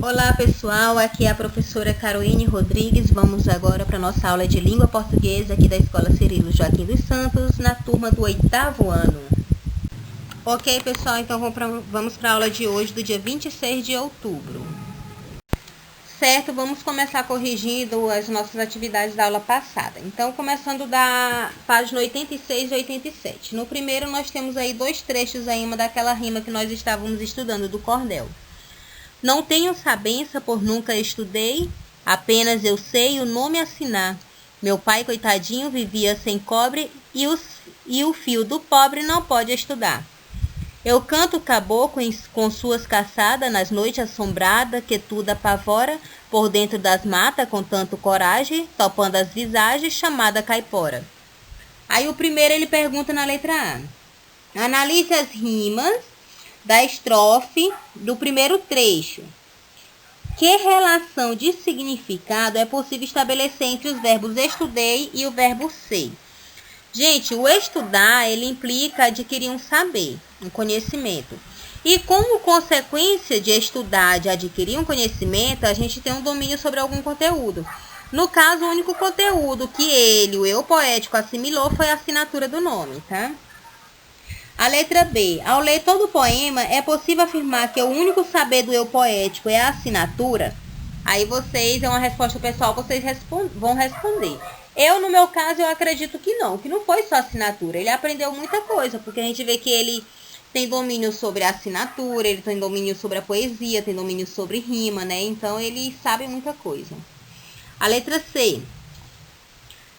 Olá pessoal, aqui é a professora Caroline Rodrigues. Vamos agora para a nossa aula de língua portuguesa aqui da Escola Cirilo Joaquim dos Santos, na turma do 8º ano. Ok pessoal, então vamos para a aula de hoje, do dia 26 de outubro. Certo, vamos começar corrigindo as nossas atividades da aula passada. Então, começando da página 86 e 87. No primeiro, nós temos aí dois trechos ainda daquela rima que nós estávamos estudando, do cordel. Não tenho sabença, por nunca estudei, apenas eu sei o nome assinar. Meu pai, coitadinho, vivia sem cobre e o fio do pobre não pode estudar. Eu canto caboclo com suas caçadas nas noites assombradas, que tudo apavora, por dentro das matas com tanto coragem, topando as visagens, chamada caipora. Aí o primeiro ele pergunta na letra A. Analise as rimas da estrofe do primeiro trecho. Que relação de significado é possível estabelecer entre os verbos estudei e o verbo sei? Gente, o estudar, ele implica adquirir um saber, um conhecimento. E como consequência de estudar, de adquirir um conhecimento, a gente tem um domínio sobre algum conteúdo. No caso, o único conteúdo que ele, o eu poético, assimilou foi a assinatura do nome, tá? A letra B. Ao ler todo o poema, é possível afirmar que o único saber do eu poético é a assinatura? Aí vocês, é uma resposta pessoal, vocês vão responder. Eu, no meu caso, eu acredito que não foi só assinatura. Ele aprendeu muita coisa, porque a gente vê que ele tem domínio sobre a assinatura, ele tem domínio sobre a poesia, tem domínio sobre rima, né? Então, ele sabe muita coisa. A letra C.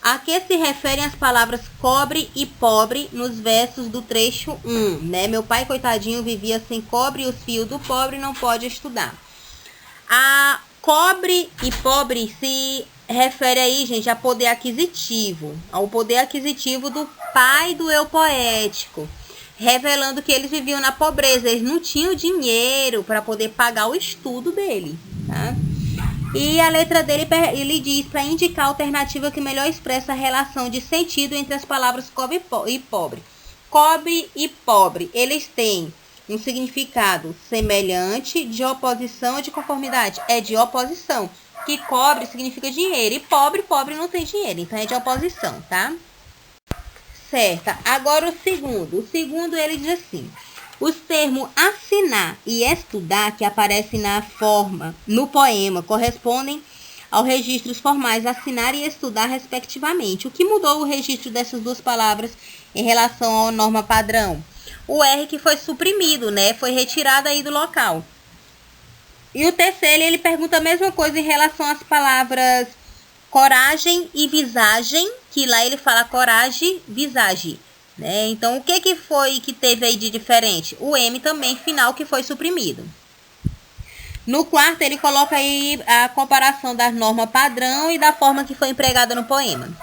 A que se referem as palavras cobre e pobre nos versos do trecho 1, né? Meu pai, coitadinho, vivia sem cobre e os fios do pobre não pode estudar. A cobre e pobre se refere aí, gente, a poder aquisitivo, ao poder aquisitivo do pai do eu poético, revelando que eles viviam na pobreza, eles não tinham dinheiro para poder pagar o estudo dele, tá? E a letra dele, ele diz para indicar a alternativa que melhor expressa a relação de sentido entre as palavras cobre e pobre. Cobre e pobre, eles têm um significado semelhante, de oposição ou de conformidade? É de oposição, que cobre significa dinheiro e pobre não tem dinheiro, então é de oposição, tá? Certo. Agora o segundo ele diz assim: os termos assinar e estudar que aparecem no poema correspondem aos registros formais assinar e estudar respectivamente. O que mudou o registro dessas duas palavras em relação à norma padrão? O R que foi suprimido, né? Foi retirado aí do local. E o terceiro, ele pergunta a mesma coisa em relação às palavras coragem e visagem, que lá ele fala coragem, visagem, né? Então, o que foi que teve aí de diferente? O M também, final, que foi suprimido. No quarto, ele coloca aí a comparação da norma padrão e da forma que foi empregada no poema.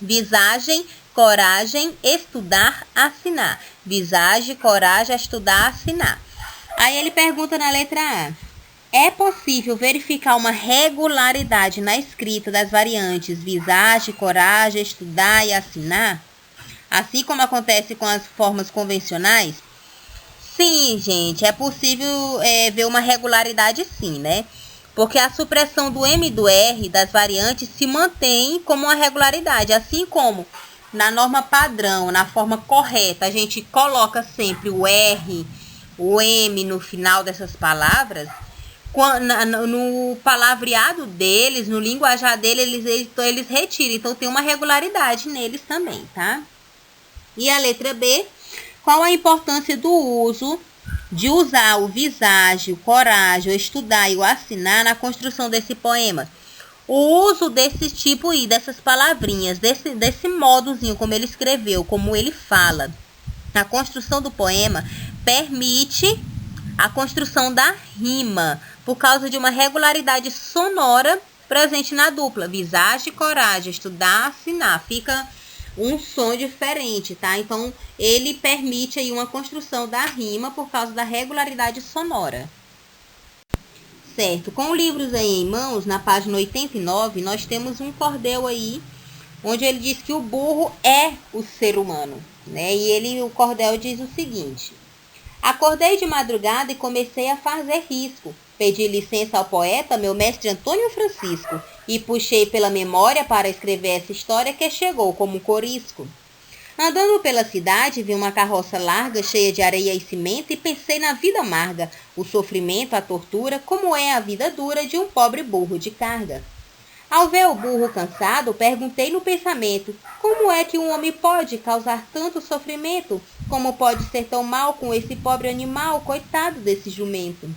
Visagem, coragem, estudar, assinar. Visagem, coragem, estudar, assinar. Aí ele pergunta na letra A. É possível verificar uma regularidade na escrita das variantes visagem, coragem, estudar e assinar? Assim como acontece com as formas convencionais? Sim, gente, é possível ver uma regularidade sim, né? Porque a supressão do M e do R das variantes se mantém como uma regularidade, assim como na norma padrão, na forma correta, a gente coloca sempre o R, o M no final dessas palavras. No palavreado deles, no linguajar deles, eles retiram. Então, tem uma regularidade neles também, tá? E a letra B, qual a importância do uso de usar o visagem, o coragem, o estudar e o assinar na construção desse poema? O uso desse tipo aí, dessas palavrinhas, desse modozinho como ele escreveu, como ele fala, na construção do poema, permite a construção da rima, por causa de uma regularidade sonora presente na dupla. Visagem, coragem, estudar, assinar. Fica um som diferente, tá? Então, ele permite aí uma construção da rima por causa da regularidade sonora. Certo. Com livros aí em mãos, na página 89, nós temos um cordel aí, onde ele diz que o burro é o ser humano, né? E o cordel diz o seguinte: Acordei de madrugada e comecei a fazer risco. Pedi licença ao poeta, meu mestre Antônio Francisco, e puxei pela memória para escrever essa história que chegou como um corisco. Andando pela cidade, vi uma carroça larga, cheia de areia e cimento, e pensei na vida amarga, o sofrimento, a tortura, como é a vida dura de um pobre burro de carga. Ao ver o burro cansado, perguntei no pensamento, como é que um homem pode causar tanto sofrimento? Como pode ser tão mal com esse pobre animal, coitado desse jumento?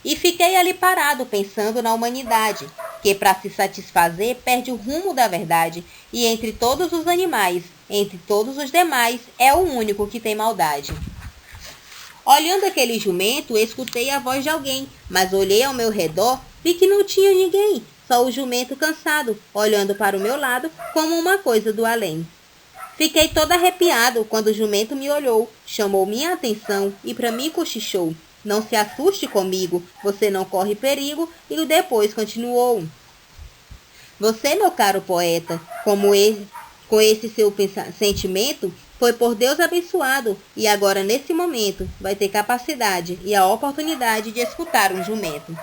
E fiquei ali parado, pensando na humanidade, que para se satisfazer perde o rumo da verdade, e entre todos os animais, entre todos os demais, é o único que tem maldade. Olhando aquele jumento, escutei a voz de alguém, mas olhei ao meu redor, vi que não tinha ninguém, só o jumento cansado, olhando para o meu lado como uma coisa do além. Fiquei todo arrepiado quando o jumento me olhou, chamou minha atenção e para mim cochichou. Não se assuste comigo, você não corre perigo, e depois continuou. Você, meu caro poeta, com esse seu sentimento, foi por Deus abençoado, e agora nesse momento vai ter capacidade e a oportunidade de escutar um jumento.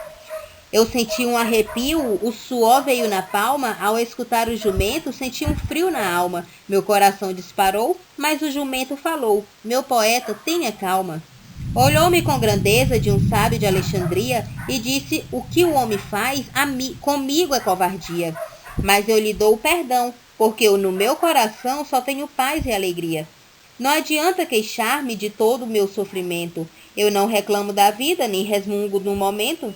Eu senti um arrepio, o suor veio na palma, ao escutar o jumento senti um frio na alma. Meu coração disparou, mas o jumento falou, meu poeta, tenha calma. Olhou-me com grandeza de um sábio de Alexandria e disse, o que o homem faz, comigo é covardia. Mas eu lhe dou o perdão, porque eu no meu coração só tenho paz e alegria. Não adianta queixar-me de todo o meu sofrimento. Eu não reclamo da vida, nem resmungo no momento.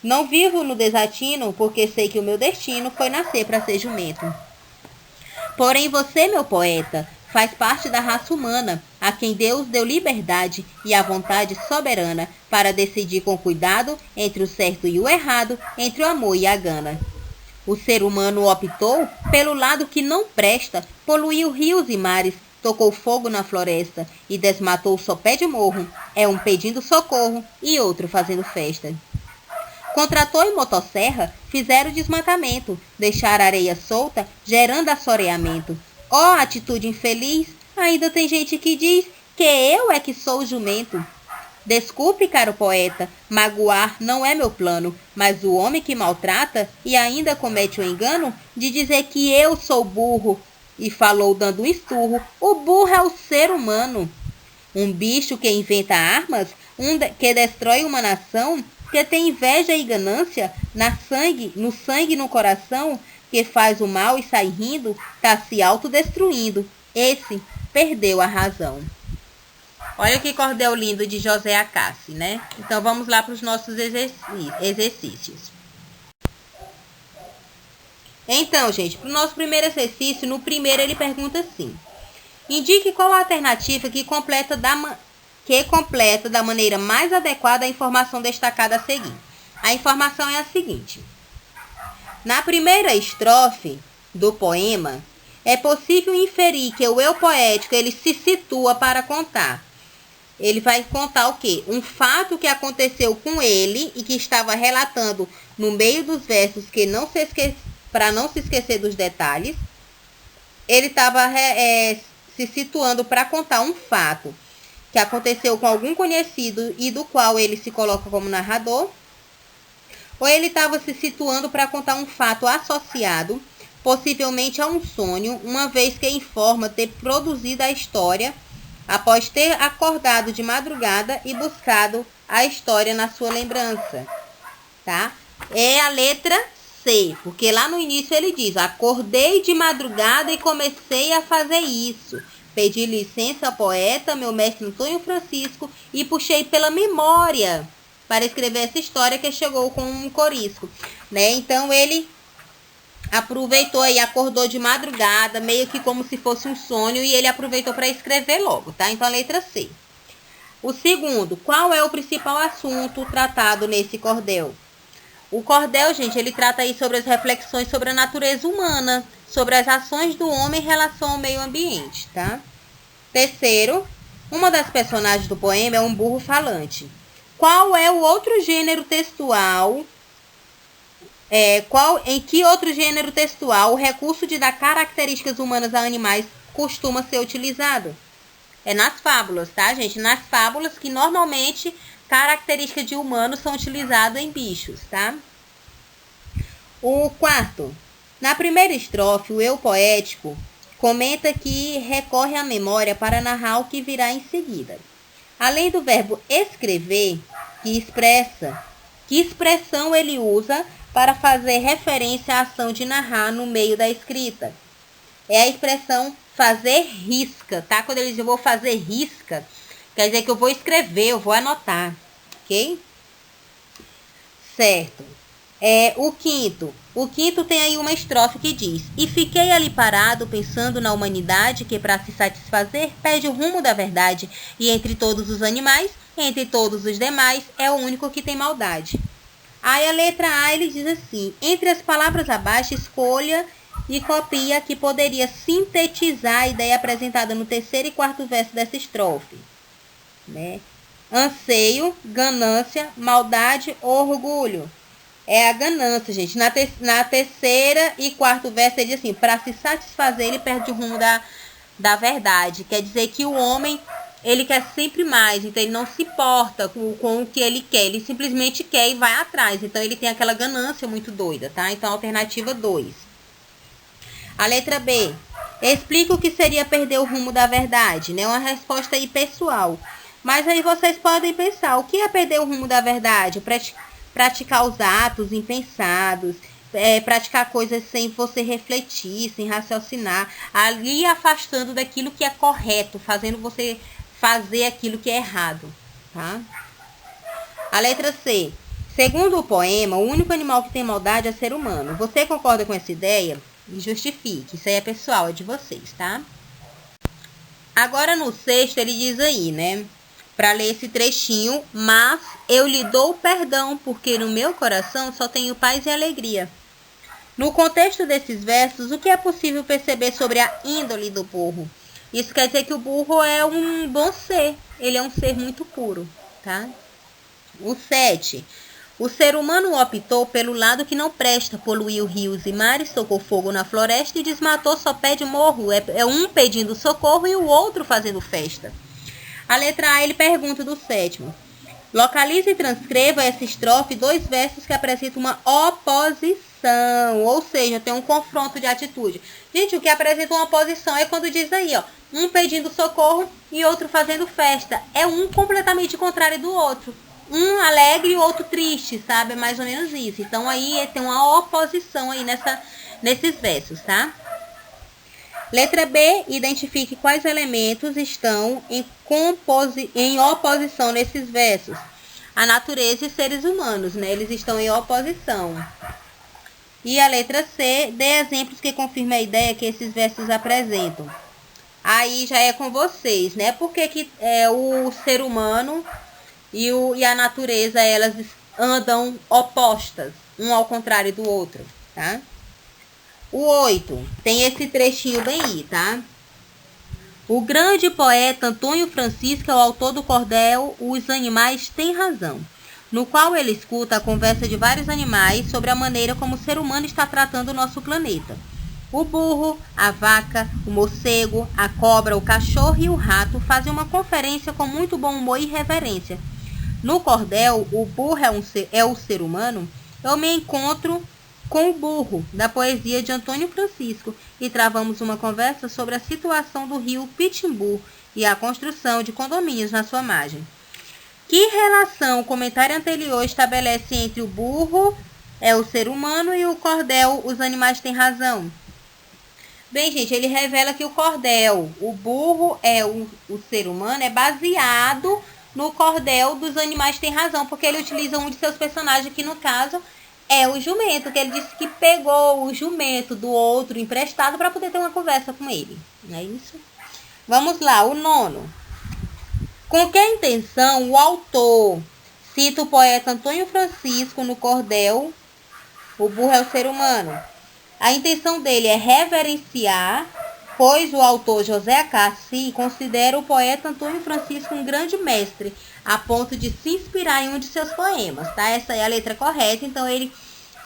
Não vivo no desatino, porque sei que o meu destino foi nascer para ser jumento. Porém você, meu poeta, faz parte da raça humana, a quem Deus deu liberdade e a vontade soberana para decidir com cuidado entre o certo e o errado, entre o amor e a gana. O ser humano optou pelo lado que não presta, poluiu rios e mares, tocou fogo na floresta e desmatou o sopé de morro, é um pedindo socorro e outro fazendo festa. Com trator e motosserra, fizeram desmatamento, deixaram a areia solta, gerando assoreamento. Ó, atitude infeliz, ainda tem gente que diz que eu é que sou o jumento. Desculpe, caro poeta, magoar não é meu plano, mas o homem que maltrata e ainda comete o engano de dizer que eu sou burro, e falou dando um esturro, o burro é o ser humano. Um bicho que inventa armas, que destrói uma nação, que tem inveja e ganância no sangue e no coração, que faz o mal e sai rindo, tá se autodestruindo. Esse perdeu a razão. Olha que cordel lindo de José Acácio, né? Então vamos lá para os nossos exercícios. Então, gente, para o nosso primeiro exercício, no primeiro ele pergunta assim. Indique qual a alternativa que completa da maneira mais adequada a informação destacada a seguir. A informação é a seguinte. Na primeira estrofe do poema, é possível inferir que o eu poético ele se situa para contar. Ele vai contar o quê? Um fato que aconteceu com ele e que estava relatando no meio dos versos para não se esquecer dos detalhes. Ele estava se situando para contar um fato que aconteceu com algum conhecido e do qual ele se coloca como narrador, ou ele estava se situando para contar um fato associado, possivelmente a um sonho, uma vez que informa ter produzido a história após ter acordado de madrugada e buscado a história na sua lembrança, tá? É a letra C, porque lá no início ele diz, acordei de madrugada e comecei a fazer isso. Pedi licença ao poeta, meu mestre Antônio Francisco, e puxei pela memória para escrever essa história que chegou com um corisco, né? Então ele aproveitou e acordou de madrugada, meio que como se fosse um sonho, e ele aproveitou para escrever logo, tá? Então a letra C. O segundo, qual é o principal assunto tratado nesse cordel? O cordel, gente, ele trata aí sobre as reflexões sobre a natureza humana, sobre as ações do homem em relação ao meio ambiente, tá? Terceiro, uma das personagens do poema é um burro falante. Qual é o outro gênero textual? Em que outro gênero textual o recurso de dar características humanas a animais costuma ser utilizado? É nas fábulas, tá, gente? Nas fábulas que normalmente características de humanos são utilizadas em bichos, tá? O quarto. Na primeira estrofe, o eu poético comenta que recorre à memória para narrar o que virá em seguida. Além do verbo escrever, que expressão ele usa para fazer referência à ação de narrar no meio da escrita? É a expressão fazer risca, tá? Quando ele diz eu vou fazer risca, quer dizer que eu vou escrever, eu vou anotar, ok? Certo. O quinto tem aí uma estrofe que diz: e fiquei ali parado pensando na humanidade que para se satisfazer perde o rumo da verdade e entre todos os animais, entre todos os demais, é o único que tem maldade. Aí a letra A ele diz assim: entre as palavras abaixo escolha e copia que poderia sintetizar a ideia apresentada no terceiro e quarto verso dessa estrofe, né? Anseio, ganância, maldade, orgulho. É a ganância, gente. Na terceira e quarto verso ele diz assim: para se satisfazer ele perde o rumo da verdade. Quer dizer que o homem ele quer sempre mais, então ele não se importa com o que ele quer, ele simplesmente quer e vai atrás. Então ele tem aquela ganância muito doida, tá? Então alternativa 2. A letra B. Explica o que seria perder o rumo da verdade, né? Uma resposta aí pessoal. Mas aí vocês podem pensar, o que é perder o rumo da verdade? Praticar os atos impensados, praticar coisas sem você refletir, sem raciocinar, ali afastando daquilo que é correto, fazendo você fazer aquilo que é errado, tá? A letra C. Segundo o poema, o único animal que tem maldade é o ser humano. Você concorda com essa ideia? Justifique, isso aí é pessoal, é de vocês, tá? Agora no sexto ele diz aí, né? Para ler esse trechinho, mas eu lhe dou perdão, porque no meu coração só tenho paz e alegria. No contexto desses versos, o que é possível perceber sobre a índole do burro? Isso quer dizer que o burro é um bom ser, ele é um ser muito puro, tá? O 7. O ser humano optou pelo lado que não presta, poluiu rios e mares, tocou fogo na floresta e desmatou só pé de morro. É um pedindo socorro e o outro fazendo festa. A letra A ele pergunta do 7º. Localize e transcreva essa estrofe 2 versos que apresentam uma oposição, ou seja, tem um confronto de atitude. Gente, o que apresenta uma oposição é quando diz aí, ó, um pedindo socorro e outro fazendo festa. É um completamente contrário do outro. Um alegre e o outro triste, sabe? É mais ou menos isso. Então aí tem uma oposição aí nesses versos, tá? Letra B, identifique quais elementos estão em oposição nesses versos. A natureza e seres humanos, né? Eles estão em oposição. E a letra C, dê exemplos que confirmem a ideia que esses versos apresentam. Aí já é com vocês, né? Por que o ser humano e a natureza, elas andam opostas, um ao contrário do outro, tá? O 8, tem esse trechinho bem aí, tá? O grande poeta Antônio Francisco é o autor do cordel Os Animais Têm Razão, no qual ele escuta a conversa de vários animais sobre a maneira como o ser humano está tratando o nosso planeta. O burro, a vaca, o morcego, a cobra, o cachorro e o rato fazem uma conferência com muito bom humor e reverência. No cordel, o burro é o ser humano. Eu me encontro com o burro, da poesia de Antônio Francisco, e travamos uma conversa sobre a situação do rio Pitimbu e a construção de condomínios na sua margem. Que relação o comentário anterior estabelece entre o burro, é o ser humano, e o cordel, os animais têm razão? Bem, gente, ele revela que o cordel, o burro é o ser humano, é baseado no cordel dos animais têm razão, porque ele utiliza um de seus personagens, que no caso é o jumento, que ele disse que pegou o jumento do outro emprestado para poder ter uma conversa com ele. Não é isso? Vamos lá, o 9. Com que intenção o autor cita o poeta Antônio Francisco no cordel, o burro é o ser humano? A intenção dele é reverenciar, pois o autor José Acácio considera o poeta Antônio Francisco um grande mestre, a ponto de se inspirar em um de seus poemas, tá? Essa é a letra correta, então ele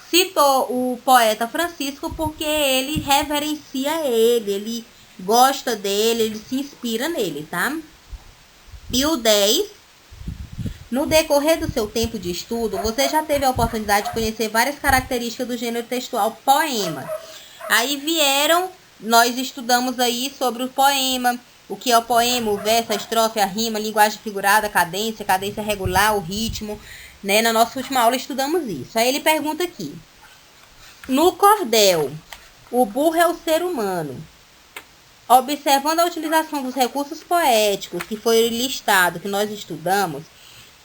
citou o poeta Francisco porque ele reverencia ele gosta dele, ele se inspira nele, tá? E o 10, no decorrer do seu tempo de estudo, você já teve a oportunidade de conhecer várias características do gênero textual poema. Aí nós estudamos aí sobre o poema, o que é o poema, o verso, a estrofe, a rima, a linguagem figurada, a cadência regular, o ritmo, né? Na nossa última aula estudamos isso. Aí ele pergunta aqui, no cordel, o burro é o ser humano. Observando a utilização dos recursos poéticos que foi listado, que nós estudamos,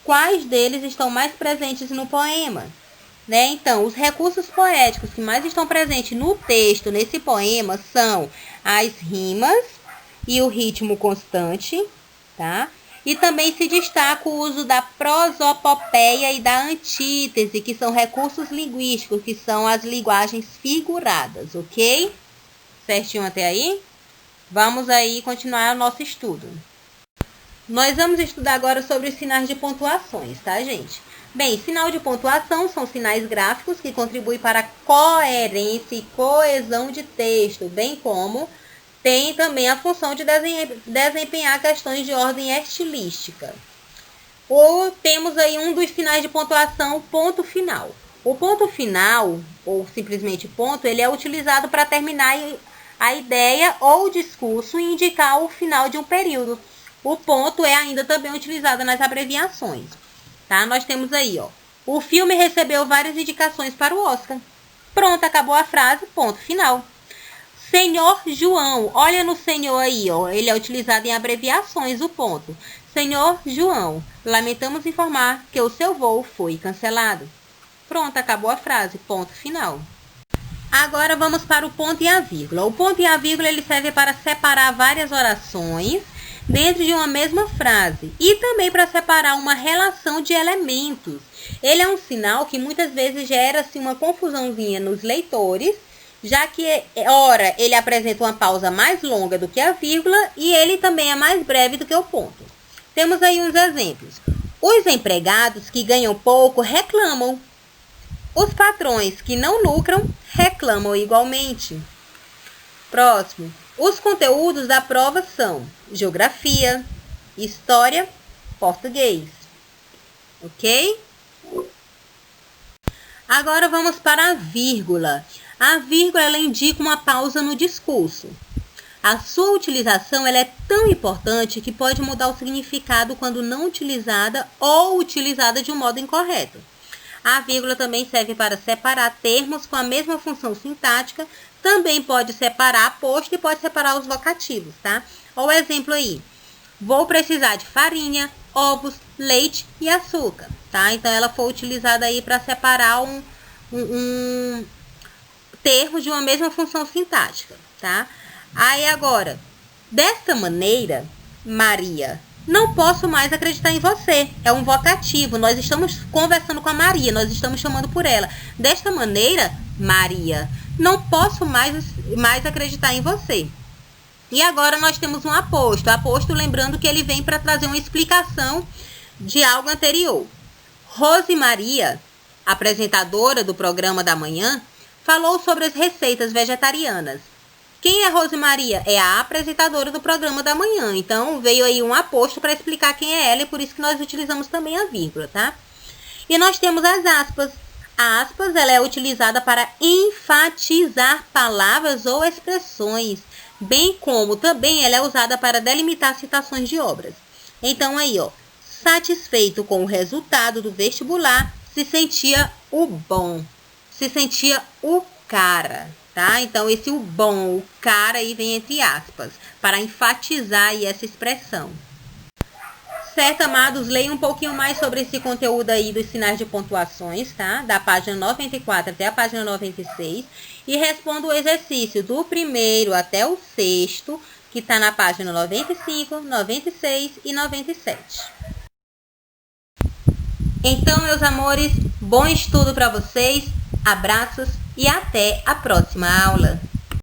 quais deles estão mais presentes no poema? Né? Então, os recursos poéticos que mais estão presentes no texto, nesse poema, são as rimas e o ritmo constante, tá? E também se destaca o uso da prosopopeia e da antítese, que são recursos linguísticos, que são as linguagens figuradas, ok? Certinho até aí? Vamos aí continuar o nosso estudo. Nós vamos estudar agora sobre os sinais de pontuações, tá, gente? Bem, sinal de pontuação são sinais gráficos que contribuem para a coerência e coesão de texto, bem como tem também a função de desempenhar questões de ordem estilística. Ou temos aí um dos sinais de pontuação, o ponto final. O ponto final, ou simplesmente ponto, ele é utilizado para terminar a ideia ou o discurso e indicar o final de um período. O ponto é ainda também utilizado nas abreviações. Tá? Nós temos aí, ó, o filme recebeu várias indicações para o Oscar. Pronto, acabou a frase, ponto final. Senhor João, olha no senhor aí, ó, ele é utilizado em abreviações, o ponto. Senhor João, lamentamos informar que o seu voo foi cancelado. Pronto, acabou a frase, ponto final. Agora vamos para o ponto e a vírgula. O ponto e a vírgula ele serve para separar várias orações dentro de uma mesma frase e também para separar uma relação de elementos. Ele é um sinal que muitas vezes gera-se uma confusãozinha nos leitores, já que, ora, ele apresenta uma pausa mais longa do que a vírgula e ele também é mais breve do que o ponto. Temos aí uns exemplos. Os empregados que ganham pouco reclamam. Os patrões que não lucram reclamam igualmente. Próximo. Os conteúdos da prova são geografia, história, português. Ok? Agora vamos para a vírgula. A vírgula ela indica uma pausa no discurso. A sua utilização ela é tão importante que pode mudar o significado quando não utilizada ou utilizada de um modo incorreto. A vírgula também serve para separar termos com a mesma função sintática, também pode separar aposto e pode separar os vocativos, tá? Olha o exemplo aí. Vou precisar de farinha, ovos, leite e açúcar, tá? Então, ela foi utilizada aí para separar um termo de uma mesma função sintática, tá? Aí, agora, desta maneira, Maria, não posso mais acreditar em você. É um vocativo. Nós estamos conversando com a Maria. Nós estamos chamando por ela. Desta maneira, Maria, não posso mais acreditar em você. E agora nós temos um aposto. Aposto, lembrando que ele vem para trazer uma explicação de algo anterior. Rose Maria, apresentadora do programa da manhã, falou sobre as receitas vegetarianas. Quem é Rose Maria? É a apresentadora do programa da manhã. Então, veio aí um aposto para explicar quem é ela e por isso que nós utilizamos também a vírgula, tá? E nós temos as aspas. A aspas, ela é utilizada para enfatizar palavras ou expressões, bem como também ela é usada para delimitar citações de obras. Então, aí, ó, satisfeito com o resultado do vestibular, se sentia o bom, se sentia o cara. Tá? Então, esse o bom, o cara aí vem entre aspas, para enfatizar aí essa expressão. Certo, amados? Leia um pouquinho mais sobre esse conteúdo aí dos sinais de pontuações, tá? Da página 94 até a página 96. E responda o exercício do primeiro até o sexto, que está na página 95, 96 e 97. Então, meus amores, bom estudo para vocês. Abraços e até a próxima aula.